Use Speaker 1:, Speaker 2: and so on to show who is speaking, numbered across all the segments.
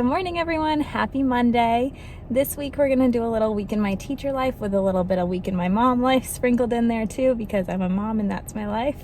Speaker 1: Good morning, everyone. Happy Monday. This week we're going to do a little week in my teacher life with a little bit of week in my mom life sprinkled in there too, because I'm a mom and that's my life.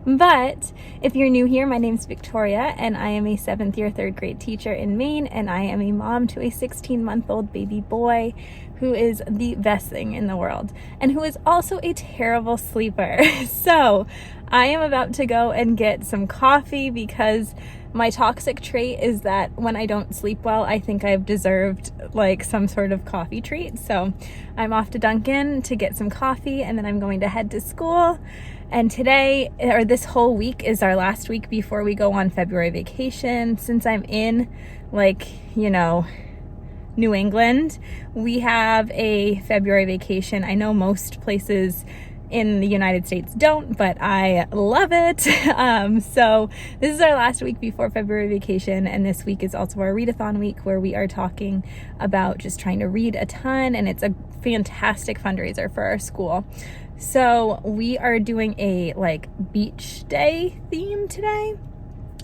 Speaker 1: But if you're new here, my name's Victoria and I am a 7th year 3rd grade teacher in Maine, and I am a mom to a 16-month-old baby boy who is the best thing in the world and who is also a terrible sleeper. So I am about to go and get some coffee because my toxic trait is that when I don't sleep well, I think I've deserved like some sort of coffee treat. So I'm off to Dunkin' to get some coffee, and then I'm going to head to school. And today, or this whole week, is our last week before we go on February vacation. Since I'm in New England, we have a February vacation. I know most places in the United States don't, but I love it. So this is our last week before February vacation, and this week is also our read-a-thon week, where we are talking about just trying to read a ton, and it's a fantastic fundraiser for our school. So we are doing a beach day theme today.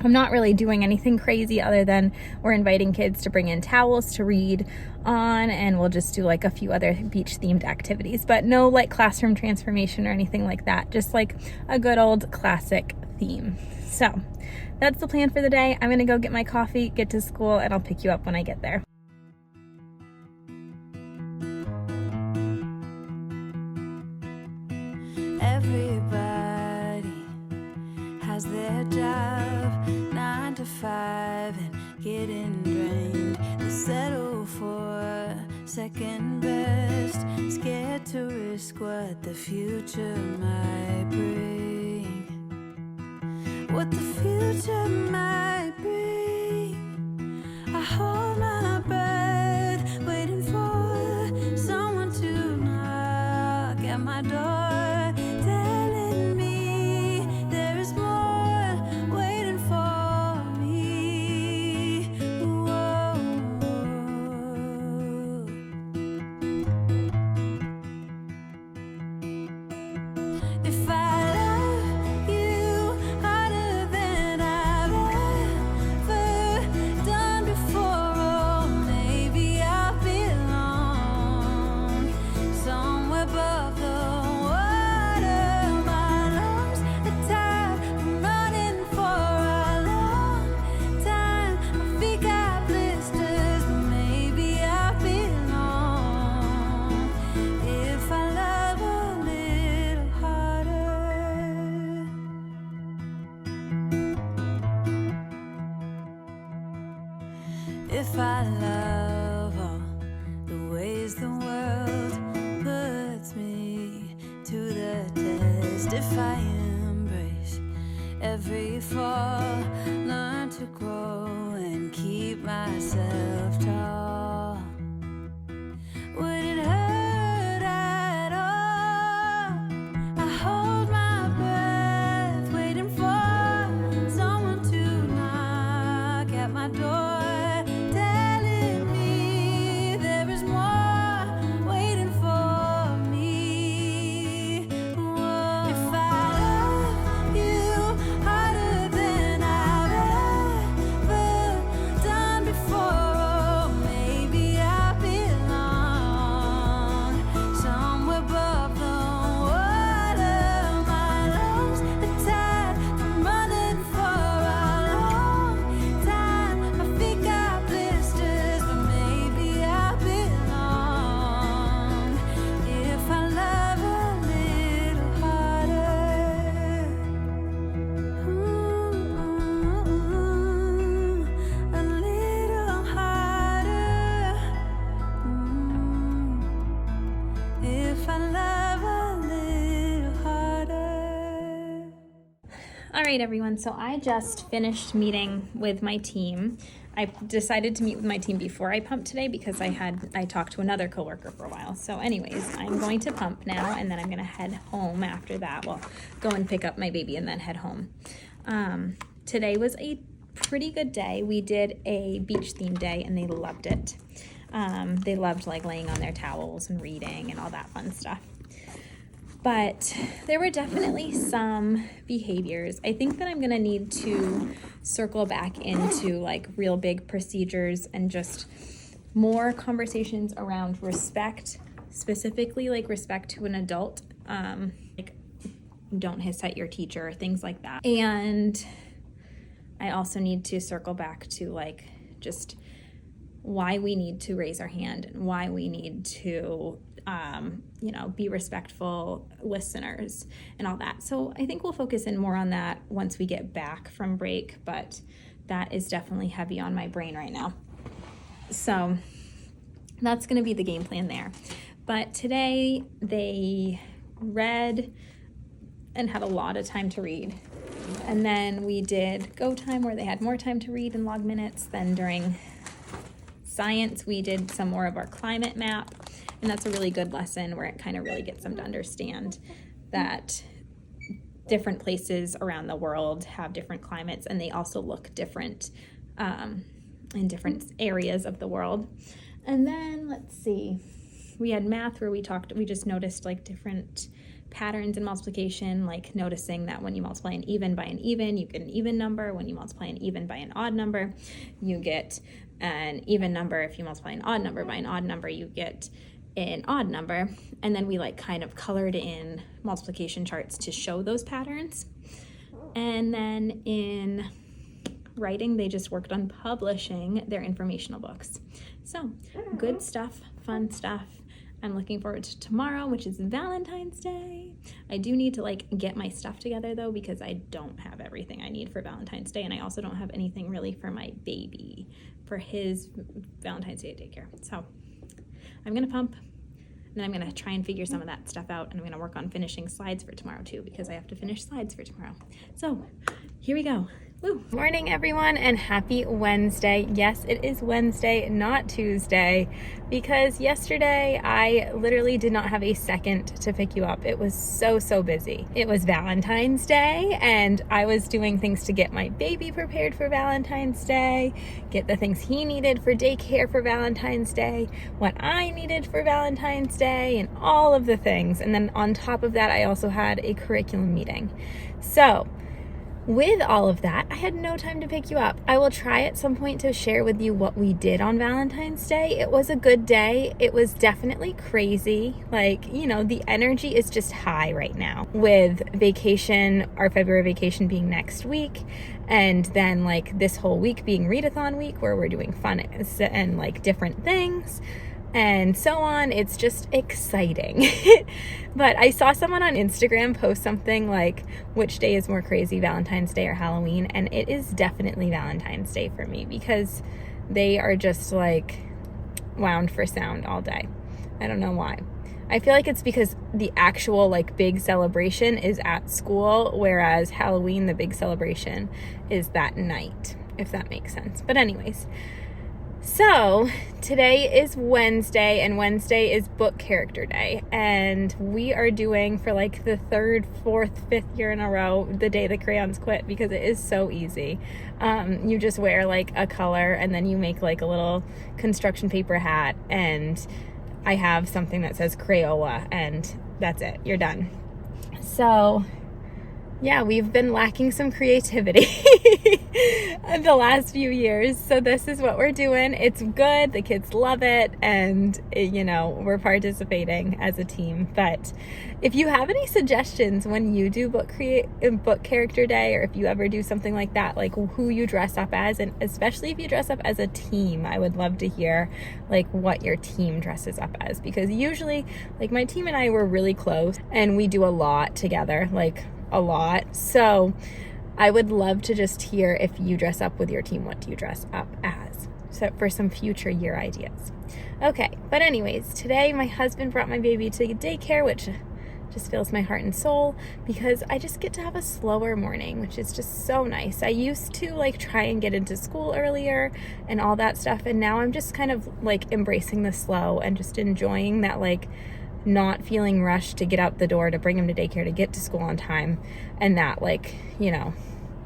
Speaker 1: I'm not really doing anything crazy other than we're inviting kids to bring in towels to read on, and we'll just do a few other beach themed activities, but no classroom transformation or anything like that, just a good old classic theme. So that's the plan for the day. I'm gonna go get my coffee, get to school, and I'll pick you up when I get there.
Speaker 2: Everybody has their job, 9 to 5, and getting drained. They settle for second best, scared to risk what the future might bring. What the future might bring. I hold my breath, waiting for someone to knock at my door. If I love all the ways the world puts me to the test, if I embrace every fall, learn to grow and keep myself tall, would it hurt at all? I hold my breath, waiting for someone to knock at my door.
Speaker 1: All right, everyone, so I just finished meeting with my team. I decided to meet with my team before I pumped today because I talked to another coworker for a while. So anyways, I'm going to pump now, and then I'm gonna head home after that. Well, go and pick up my baby and then head home. Today was a pretty good day. We did a beach theme day and they loved it. They loved laying on their towels and reading and all that fun stuff. But there were definitely some behaviors. I think that I'm going to need to circle back into like real big procedures and just more conversations around respect, specifically like respect to an adult, like don't hiss at your teacher, things like that. And I also need to circle back to like just why we need to raise our hand and why we need to be respectful listeners and all that. So I think we'll focus in more on that once we get back from break, but that is definitely heavy on my brain right now. So that's going to be the game plan there. But today they read and had a lot of time to read. And then we did go time where they had more time to read and log minutes. Then during science, we did some more of our climate map. And that's a really good lesson where it kind of really gets them to understand that different places around the world have different climates, and they also look different in different areas of the world. And then let's see, we had math where we just noticed like different patterns in multiplication, like noticing that when you multiply an even by an even, you get an even number. When you multiply an even by an odd number, you get an even number. If you multiply an odd number by an odd number, you get an odd number. And then we like kind of colored in multiplication charts to show those patterns. And then in writing, they just worked on publishing their informational books. So good stuff, fun stuff. I'm looking forward to tomorrow, which is Valentine's Day. I do need to like get my stuff together though, because I don't have everything I need for Valentine's Day. And I also don't have anything really for my baby for his Valentine's Day daycare. So I'm going to pump, and then I'm going to try and figure some of that stuff out. And I'm going to work on finishing slides for tomorrow too, because I have to finish slides for tomorrow. So here we go. Woo. Morning, everyone, and happy Wednesday. Yes, it is Wednesday, not Tuesday, because yesterday I literally did not have a second to pick you up. It was so busy. It was Valentine's Day, and I was doing things to get my baby prepared for Valentine's Day, get the things he needed for daycare for Valentine's Day, what I needed for Valentine's Day, and all of the things. And then on top of that, I also had a curriculum meeting. So with all of that, I had no time to pick you up. I will try at some point to share with you what we did on Valentine's Day. It was a good day. It was definitely crazy. Like, the energy is just high right now with vacation, our February vacation being next week. And then like this whole week being read-a-thon week where we're doing fun and like different things and so on. It's just exciting. But I saw someone on Instagram post something like, which day is more crazy, Valentine's Day or Halloween? And it is definitely Valentine's Day for me, because they are just like wound for sound all day. I don't know why. I feel like it's because the actual like big celebration is at school, whereas Halloween, the big celebration is that night, if that makes sense. But anyways, so today is Wednesday, and Wednesday is book character day, and we are doing for like the third, fourth, fifth year in a row the day the crayons quit, because it is so easy. You just wear like a color, and then you make like a little construction paper hat, and I have something that says Crayola, and that's it. You're done. So yeah, we've been lacking some creativity the last few years. So this is what we're doing. It's good. The kids love it. And, we're participating as a team. But if you have any suggestions when you do book character day, or if you ever do something like that, like who you dress up as, and especially if you dress up as a team, I would love to hear like what your team dresses up as, because usually like my team and I were really close and we do a lot together, like a lot. So I would love to just hear, if you dress up with your team, what do you dress up as? So for some future year ideas. Okay, but anyways, today my husband brought my baby to daycare, which just fills my heart and soul, because I just get to have a slower morning, which is just so nice. I used to like try and get into school earlier and all that stuff, and now I'm just kind of like embracing the slow and just enjoying that, like not feeling rushed to get out the door to bring him to daycare to get to school on time, and that like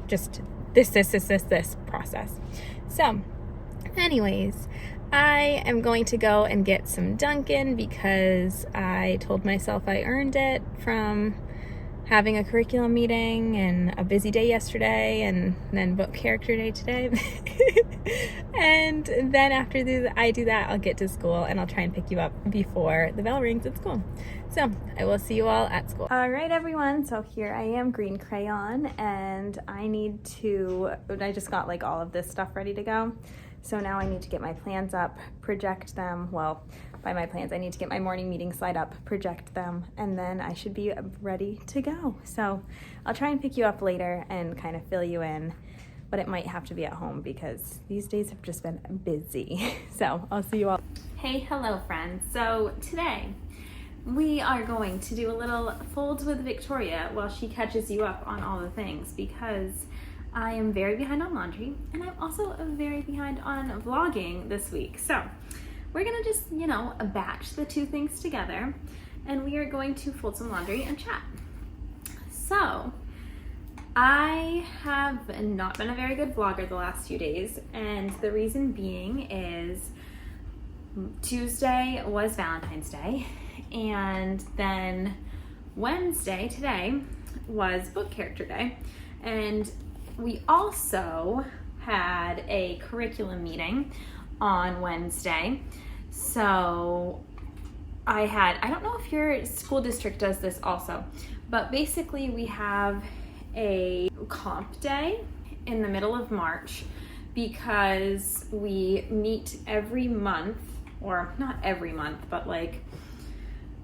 Speaker 1: just this process. So Anyways, I am going to go and get some Dunkin' because I told myself I earned it from having a curriculum meeting and a busy day yesterday and then book character day today. And then after I do that, I'll get to school and I'll try and pick you up before the bell rings at school. So I will see you all at school. All right, everyone. So here I am, green crayon, and I just got like all of this stuff ready to go. So now I need to get my plans up, project them. Well, by my plans, I need to get my morning meeting slide up, project them, and then I should be ready to go. So I'll try and pick you up later and kind of fill you in, but it might have to be at home because these days have just been busy. So I'll see you all. Hey, hello friends. So today we are going to do a little folds with Victoria while she catches you up on all the things because I am very behind on laundry and I'm also very behind on vlogging this week. So we're gonna just, batch the two things together and we are going to fold some laundry and chat. So I have not been a very good vlogger the last few days, and the reason being is Tuesday was Valentine's Day, and then Wednesday, today, was book character day, and we also had a curriculum meeting on Wednesday. So I don't know if your school district does this also, but basically we have a comp day in the middle of March because we meet every month, or not every month, but like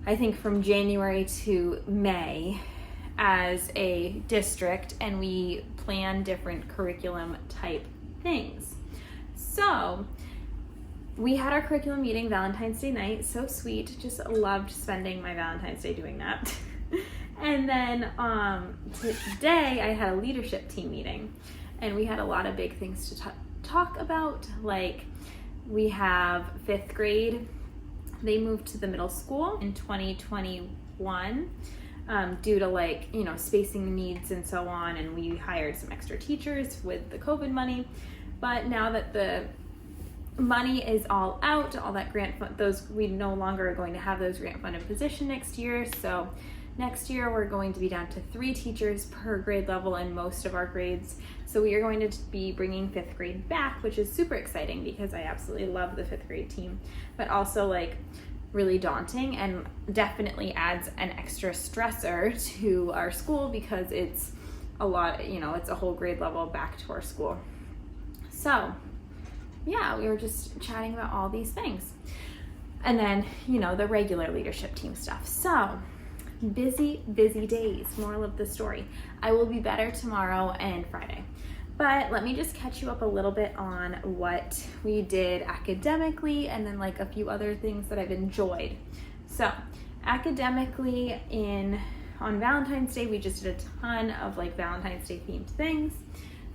Speaker 1: I think from January to May as a district, and we plan different curriculum type things. So we had our curriculum meeting Valentine's Day night, so sweet, just loved spending my Valentine's Day doing that. And then today I had a leadership team meeting and we had a lot of big things to talk about. Like we have 5th grade, they moved to the middle school in 2021 due to spacing needs and so on, and we hired some extra teachers with the COVID money. But now that the money is all out, all that we no longer are going to have those grant funded position next year. So next year we're going to be down to 3 teachers per grade level in most of our grades. So we are going to be bringing 5th grade back, which is super exciting because I absolutely love the 5th grade team, but also really daunting and definitely adds an extra stressor to our school because it's a lot, it's a whole grade level back to our school. So yeah, we were just chatting about all these things. And then, the regular leadership team stuff. So busy days, moral of the story. I will be better tomorrow and Friday. But let me just catch you up a little bit on what we did academically and then a few other things that I've enjoyed. So academically on Valentine's Day, we just did a ton of Valentine's Day themed things.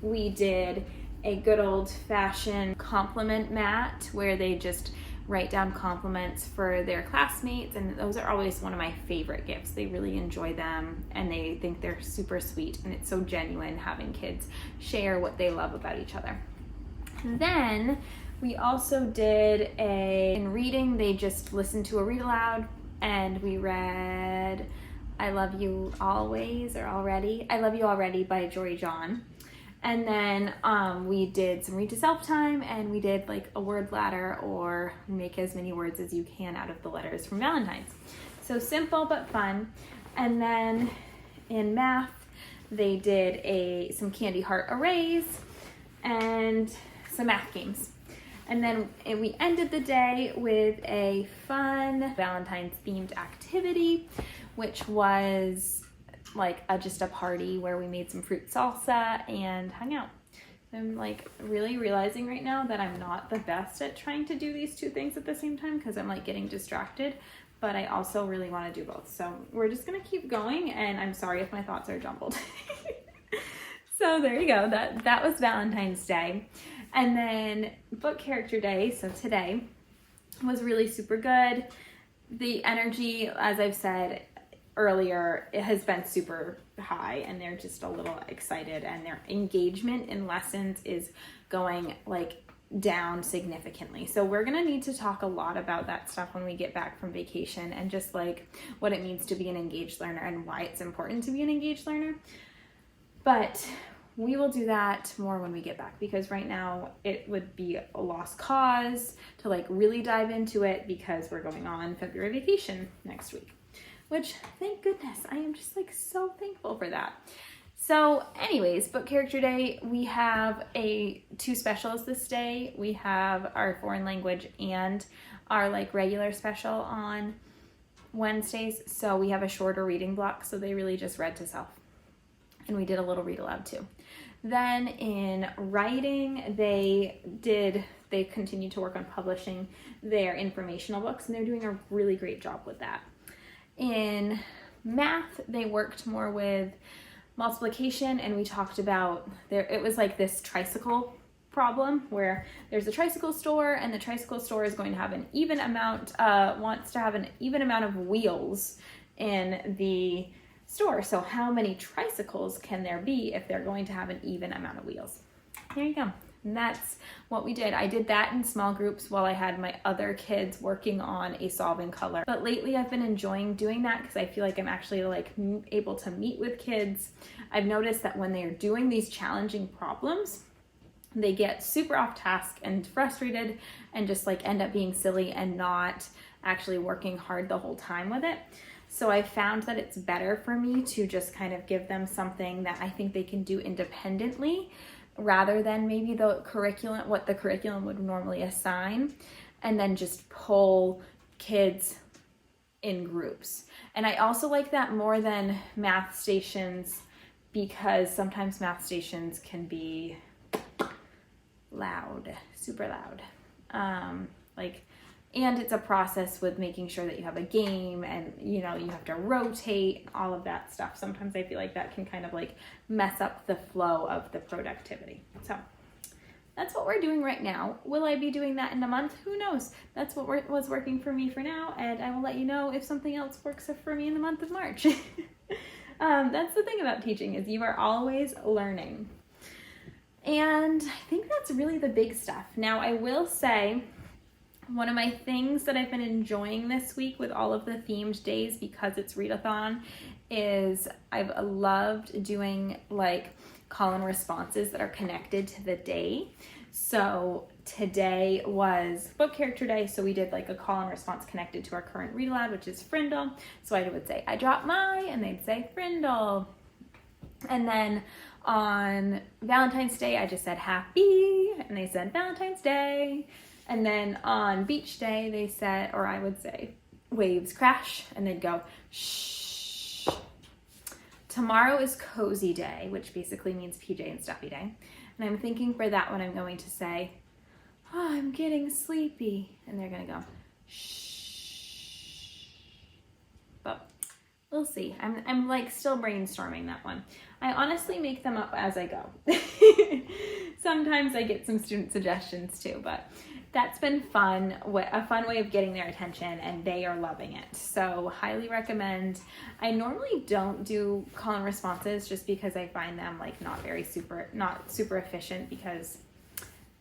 Speaker 1: We did a good old fashioned compliment mat where they just write down compliments for their classmates, and those are always one of my favorite gifts. They really enjoy them and they think they're super sweet, and it's so genuine having kids share what they love about each other. Then we also did in reading, they just listened to a read aloud and we read I Love You Always or Already, I Love You Already by Jory John. And then we did some read to self time, and we did a word ladder, or make as many words as you can out of the letters from Valentine's. So simple but fun. And then in math, they did some candy heart arrays and some math games. And then we ended the day with a fun Valentine's themed activity, which was just a party where we made some fruit salsa and hung out. I'm really realizing right now that I'm not the best at trying to do these two things at the same time because I'm getting distracted, but I also really want to do both. So we're just gonna keep going, and I'm sorry if my thoughts are jumbled. So there you go, that was Valentine's Day. And then book character day, so today, was really super good. The energy, as I've said earlier, it has been super high, and they're just a little excited, and their engagement in lessons is going down significantly. So we're gonna need to talk a lot about that stuff when we get back from vacation, and just like what it means to be an engaged learner and why it's important to be an engaged learner. But we will do that more when we get back, because right now it would be a lost cause to like really dive into it, because we're going on February vacation next week, which thank goodness, I am just like so thankful for that. So anyways, book character day, we have two specials this day. We have our foreign language and our like regular special on Wednesdays. So we have a shorter reading block, so they really just read to self. And we did a little read aloud too. Then in writing, they continued to work on publishing their informational books, and they're doing a really great job with that. In math, they worked more with multiplication, and we talked about it was like this tricycle problem where there's a tricycle store, and the tricycle store is going to have wants to have an even amount of wheels in the store. So how many tricycles can there be if they're going to have an even amount of wheels? There you go. And that's what we did. I did that in small groups while I had my other kids working on a solving color. But lately I've been enjoying doing that because I feel like I'm actually like able to meet with kids. I've noticed that when they're doing these challenging problems, they get super off task and frustrated and just like end up being silly and not actually working hard the whole time with it. So I found that it's better for me to just kind of give them something that I think they can do independently, rather than maybe what the curriculum would normally assign, and then just pull kids in groups. And I also like that more than math stations, because sometimes math stations can be loud, super loud. And it's a process with making sure that you have a game, and you have to rotate, all of that stuff. Sometimes I feel like that can kind of like mess up the flow of the productivity. So that's what we're doing right now. Will I be doing that in a month? Who knows? That's what was working for me for now, and I will let you know if something else works for me in the month of March. That's the thing about teaching, is you are always learning. And I think that's really the big stuff. Now I will say, one of my things that I've been enjoying this week with all of the themed days, because it's read-a-thon, is I've loved doing like call and responses that are connected to the day. So today was book character day, so we did like a call and response connected to our current read aloud, which is Frindle. So I would say, I dropped my, and they'd say Frindle. And then on Valentine's Day, I just said happy, and they said Valentine's Day. And then on beach day, they said, or I would say, waves crash, and they'd go, shh. Tomorrow is cozy day, which basically means PJ and stuffy day. And I'm thinking for that one, I'm going to say, oh, I'm getting sleepy. And they're going to go, shh. But we'll see. I'm like still brainstorming that one. I honestly make them up as I go. Sometimes I get some student suggestions too, but that's been fun, a fun way of getting their attention, and they are loving it. So highly recommend. I normally don't do call and responses just because I find them like not super efficient, because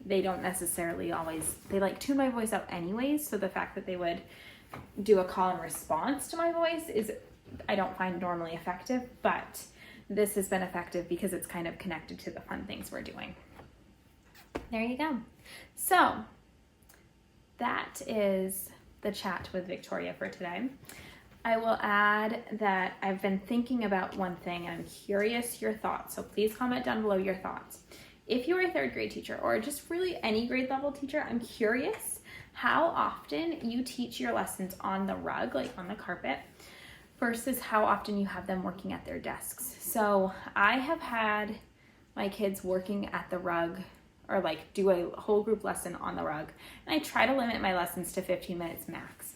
Speaker 1: they don't necessarily always, they like tune my voice out anyways. So the fact that they would do a call and response to my voice is, I don't find normally effective, but this has been effective because it's kind of connected to the fun things we're doing. There you go. So that is the chat with Victoria for today. I will add that I've been thinking about one thing, and I'm curious your thoughts. So please comment down below your thoughts. If you're a third grade teacher, or just really any grade level teacher, I'm curious how often you teach your lessons on the rug, like on the carpet, versus how often you have them working at their desks. So I have had my kids working at the rug, or like do a whole group lesson on the rug. And I try to limit my lessons to 15 minutes max.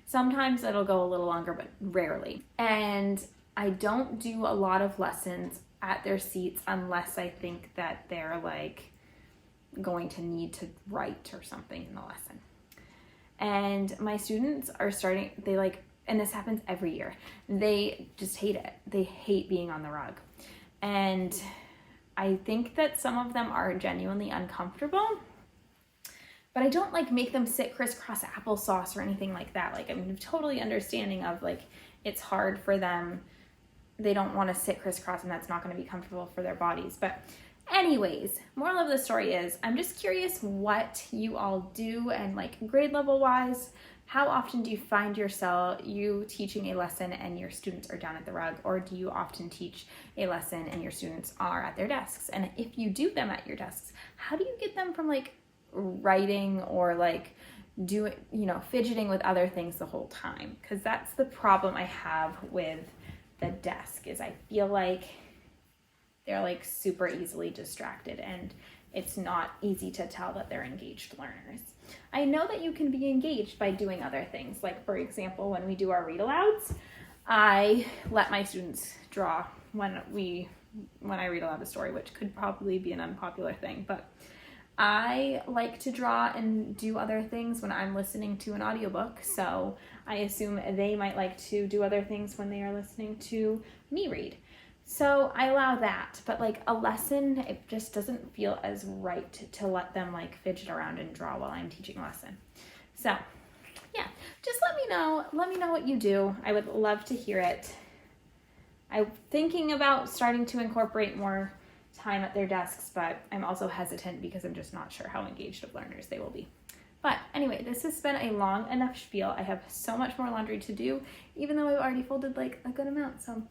Speaker 1: Sometimes it'll go a little longer, but rarely. And I don't do a lot of lessons at their seats unless I think that they're like going to need to write or something in the lesson. And my students are and this happens every year, they just hate it. They hate being on the rug. And I think that some of them are genuinely uncomfortable, But I don't like make them sit crisscross applesauce or anything like that. Like, I'm totally understanding of like, it's hard for them. They don't want to sit crisscross and that's not going to be comfortable for their bodies. But anyways, moral of the story is I'm just curious what you all do, and like grade level wise, how often do you find you teaching a lesson and your students are down at the rug, or do you often teach a lesson and your students are at their desks? And if you do them at your desks, how do you get them from like writing or like doing, fidgeting with other things the whole time? Because that's the problem I have with the desk, is I feel like they're like super easily distracted and it's not easy to tell that they're engaged learners. I know that you can be engaged by doing other things. Like, for example, when we do our read-alouds, I let my students draw when I read aloud a story, which could probably be an unpopular thing, but I like to draw and do other things when I'm listening to an audiobook, so I assume they might like to do other things when they are listening to me read. So I allow that, but like a lesson, it just doesn't feel as right to let them like fidget around and draw while I'm teaching a lesson. So yeah, just let me know what you do. I would love to hear it. I'm thinking about starting to incorporate more time at their desks, but I'm also hesitant because I'm just not sure how engaged of learners they will be. But anyway, this has been a long enough spiel. I have so much more laundry to do, even though I've already folded like a good amount. So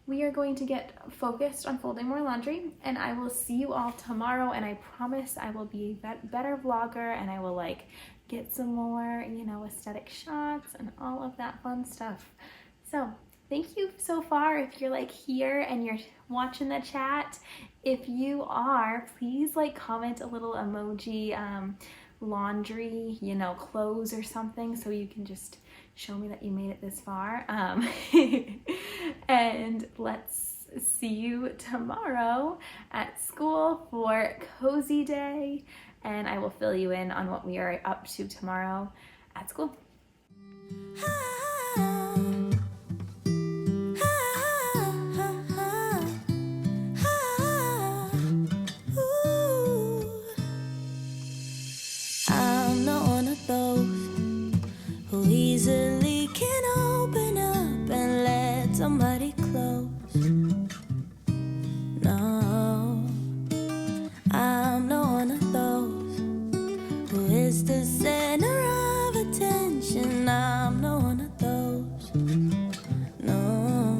Speaker 1: we are going to get focused on folding more laundry, and I will see you all tomorrow, and I promise I will be a better vlogger, and I will like get some more, aesthetic shots and all of that fun stuff. So thank you so far. If you're like here and you're watching the chat, if you are, please like comment a little emoji, laundry, clothes or something, so you can just show me that you made it this far. And let's see you tomorrow at school for Cozy Day, and I will fill you in on what we are up to tomorrow at school.
Speaker 2: I'm not one of those who easily can open up and let somebody close. No, I'm not one of those who is the center of attention. I'm not one of those. No.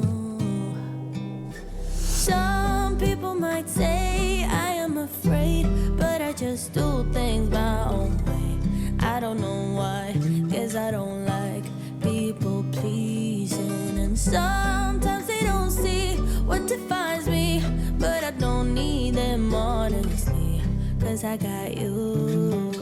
Speaker 2: Some people might say I am afraid, but I just do things my own way. I don't know why, 'cause I don't like people pleasing, and sometimes they don't see what defines me, but I don't need them honestly, 'cause I got you.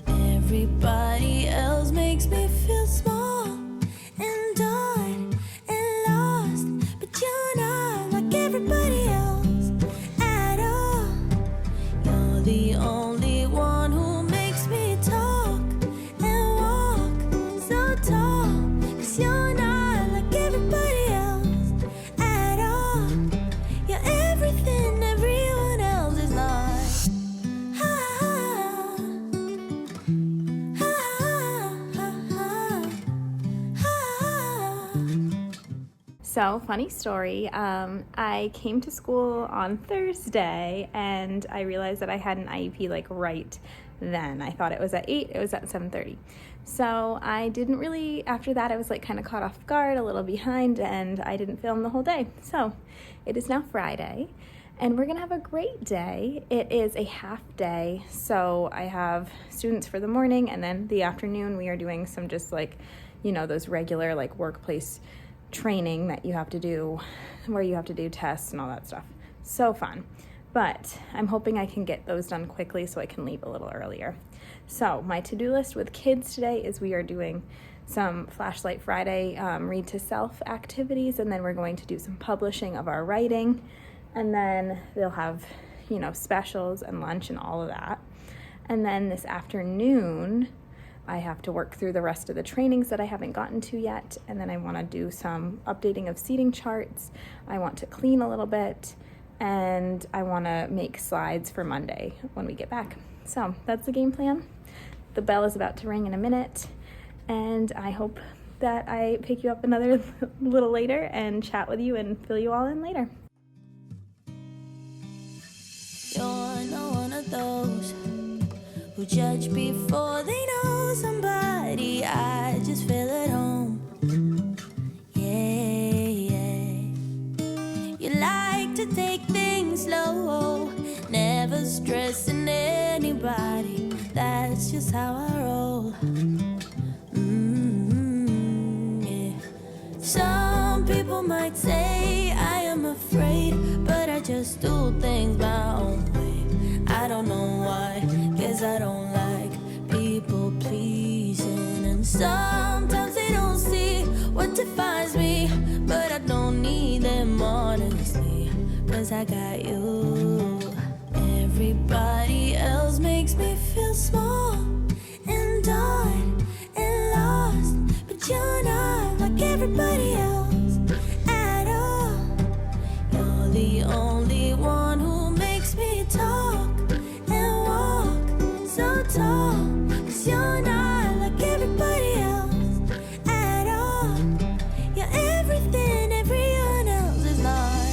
Speaker 2: Everybody else makes me feel small and done and lost, but you're not like everybody else at all. You're the only one who makes me talk and walk so tall, 'cause you're not like everybody else at all. You're everything everyone else is not.
Speaker 1: So, funny story, I came to school on Thursday and I realized that I had an IEP like right then. I thought it was at 8, it was at 7:30. So I didn't really, after that I was like kind of caught off guard, a little behind, and I didn't film the whole day. So it is now Friday and we're gonna have a great day. It is a half day, so I have students for the morning, and then the afternoon we are doing some just like, those regular like workplace training that you have to do, where you have to do tests and all that stuff. So fun. But I'm hoping I can get those done quickly so I can leave a little earlier. So my to-do list with kids today is we are doing some Flashlight Friday read to self activities, and then we're going to do some publishing of our writing, and then they'll have specials and lunch and all of that. And then this afternoon I have to work through the rest of the trainings that I haven't gotten to yet, and then I want to do some updating of seating charts. I want to clean a little bit, and I want to make slides for Monday when we get back. So that's the game plan. the bell is about to ring in a minute, and I hope that I pick you up another little later and chat with you and fill you all in later.
Speaker 2: You're not one of those who judge before they know somebody. I just feel at home. Yeah. You like to take things slow, never stressing anybody. That's just how I roll. Some people might say I am afraid, but I just do things my own way. I don't know why, guess I don't like people pleasing. And sometimes they don't see what defines me, but I don't need them honestly, 'cause I got you. Everybody else makes me feel small and dark and lost, but you're not like everybody else at all. You're the only one who makes me talk and walk so tall, 'cause you're not like everybody else at all. You're everything everyone else is not.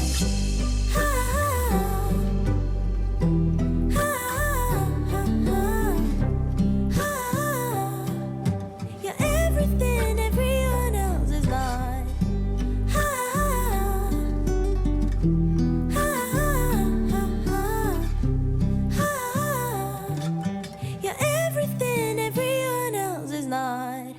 Speaker 2: You're everything everyone else is not. You're everything everyone else is not.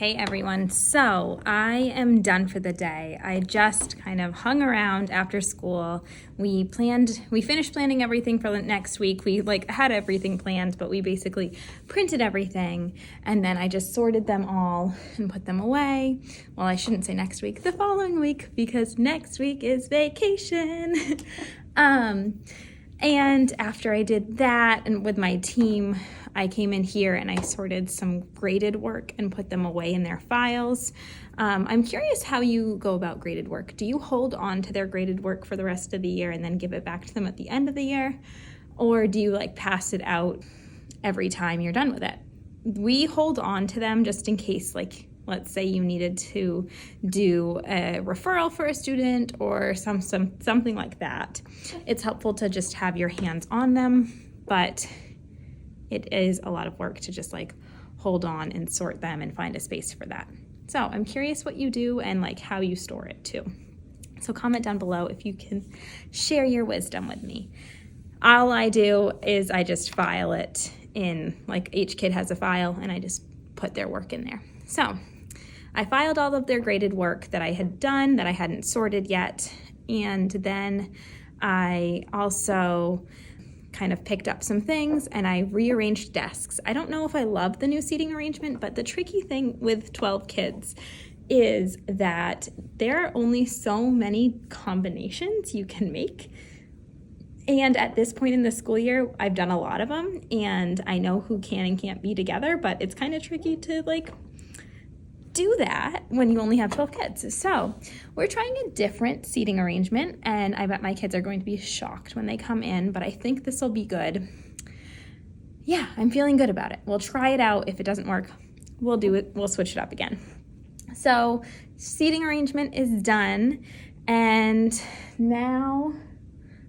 Speaker 1: Hey everyone, so I am done for the day. I just kind of hung around after school. We finished planning everything for the next week. We had everything planned, but we basically printed everything, and then I just sorted them all and put them away. Well, I shouldn't say next week, the following week, because next week is vacation. And after I did that, and with my team, I came in here and I sorted some graded work and put them away in their files. I'm curious how you go about graded work. Do you hold on to their graded work for the rest of the year and then give it back to them at the end of the year? Or do you pass it out every time you're done with it? We hold on to them just in case, let's say you needed to do a referral for a student or something like that. It's helpful to just have your hands on them, but it is a lot of work to just hold on and sort them and find a space for that. So I'm curious what you do and how you store it too. So comment down below if you can share your wisdom with me. All I do is I just file it in, each kid has a file, and I just put their work in there. So I filed all of their graded work that I had done that I hadn't sorted yet, and then I also kind of picked up some things and I rearranged desks. I don't know if I love the new seating arrangement, but the tricky thing with 12 kids is that there are only so many combinations you can make. And at this point in the school year, I've done a lot of them and I know who can and can't be together, but it's kind of tricky to do that when you only have 12 kids. So we're trying a different seating arrangement, and I bet my kids are going to be shocked when they come in, but I think this will be good. Yeah, I'm feeling good about it. We'll try it out. If it doesn't work, we'll do it. We'll switch it up again. So seating arrangement is done, and now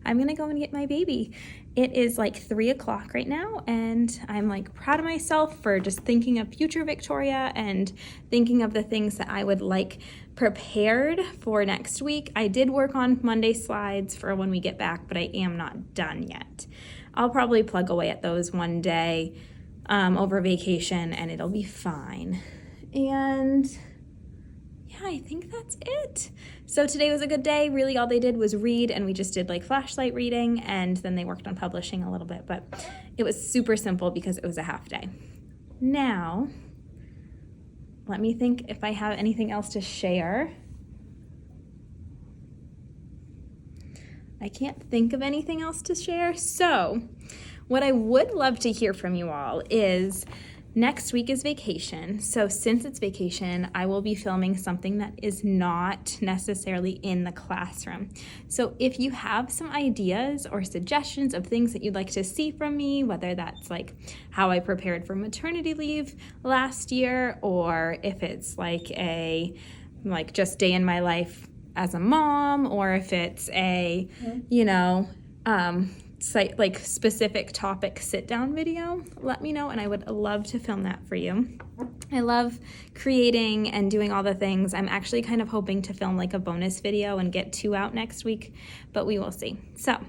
Speaker 1: I'm gonna go and get my baby. It is 3 o'clock right now, and I'm proud of myself for just thinking of future Victoria and thinking of the things that I would prepared for next week. I did work on Monday slides for when we get back, but I am not done yet. I'll probably plug away at those one day over vacation, and it'll be fine. And yeah, I think that's it. So today was a good day. Really all they did was read, and we just did flashlight reading, and then they worked on publishing a little bit, but it was super simple because it was a half day. Now, let me think if I have anything else to share. I can't think of anything else to share. So what I would love to hear from you all is, next week is vacation, so since it's vacation, I will be filming something that is not necessarily in the classroom. So if you have some ideas or suggestions of things that you'd like to see from me, whether that's how I prepared for maternity leave last year, or if it's a just day in my life as a mom, or if it's a, specific topic sit-down video, let me know, and I would love to film that for you. I love creating and doing all the things. I'm actually kind of hoping to film a bonus video and get 2 out next week, but we will see. So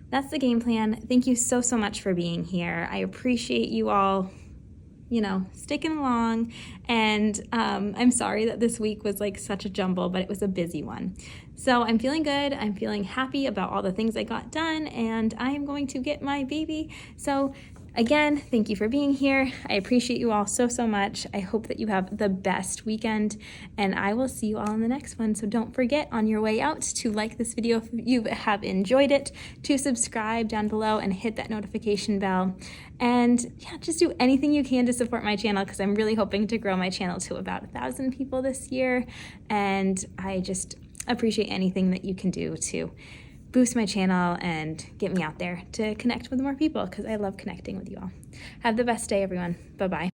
Speaker 1: that's the game plan. Thank you so much for being here. I appreciate you all sticking along, and I'm sorry that this week was such a jumble, but it was a busy one. So I'm feeling good. I'm feeling happy about all the things I got done, and I am going to get my baby. So again, thank you for being here. I appreciate you all so much. I hope that you have the best weekend, and I will see you all in the next one. So don't forget on your way out to like this video if you have enjoyed it, to subscribe down below and hit that notification bell. And yeah, just do anything you can to support my channel, because I'm really hoping to grow my channel to about 1,000 people this year. And I just appreciate anything that you can do to boost my channel and get me out there to connect with more people, because I love connecting with you all. Have the best day, everyone. Bye-bye.